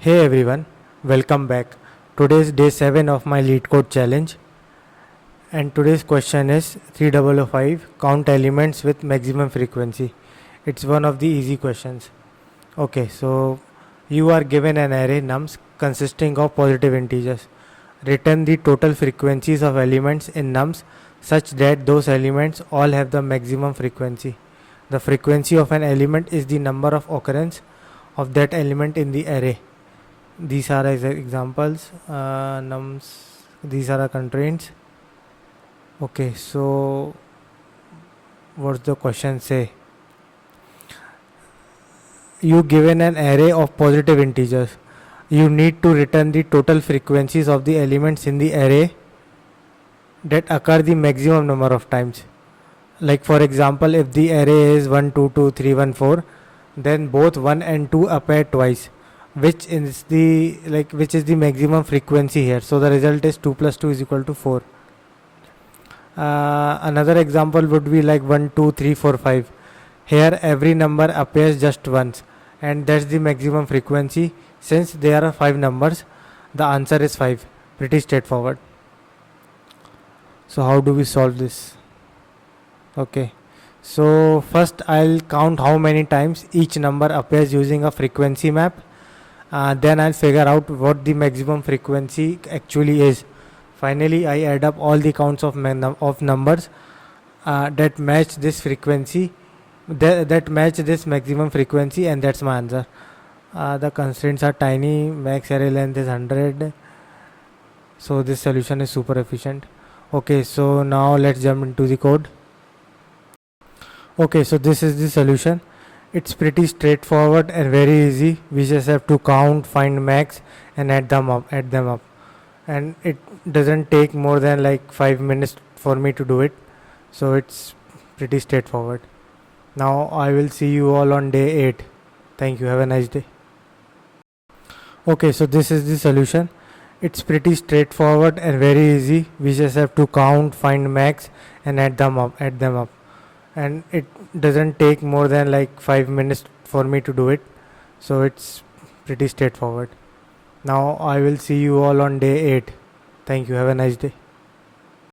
Hey everyone, welcome back. Today is day 7 of my LeetCode challenge, and today's question is 3005 count elements with maximum frequency. It's one of the easy questions. Okay, so you are given an array nums consisting of positive integers. Return the total frequencies of elements in nums such that those elements all have the maximum frequency. The frequency of an element is the number of occurrence of that element in the array. These are examples, nums, these are our constraints. Okay, so what's the question say? You given an array of positive integers. You need to return the total frequencies of the elements in the array that occur the maximum number of times. Like for example, if the array is 1 2 2 3 1 4, then both 1 and 2 appear twice, which is the maximum frequency here. So the result is 2 plus 2 is equal to 4. Another example would be like 1 2 3 4 5. Here every number appears just once, and that's the maximum frequency. Since there are 5 numbers, the answer is 5. Pretty straightforward. So how do we solve this? Okay, so first I'll count how many times each number appears using a frequency map. Then I'll figure out what the maximum frequency actually is. Finally, I add up all the counts of numbers that match this frequency, that match this maximum frequency, and that's my answer. The constraints are tiny, max array length is 100, so this solution is super efficient. Okay, so now let's jump into the code. Okay, so this is the solution. It's pretty straightforward and very easy. We just have to count, find max, and add them up. And it doesn't take more than like 5 minutes for me to do it. So it's pretty straightforward. Now I will see you all on day 8. Thank you. Have a nice day. Okay, so this is the solution. It's pretty straightforward and very easy. We just have to count, find max, and add them up. And it doesn't take more than like 5 minutes for me to do it. So it's pretty straightforward. Now I will see you all on day 8. Thank you. Have a nice day.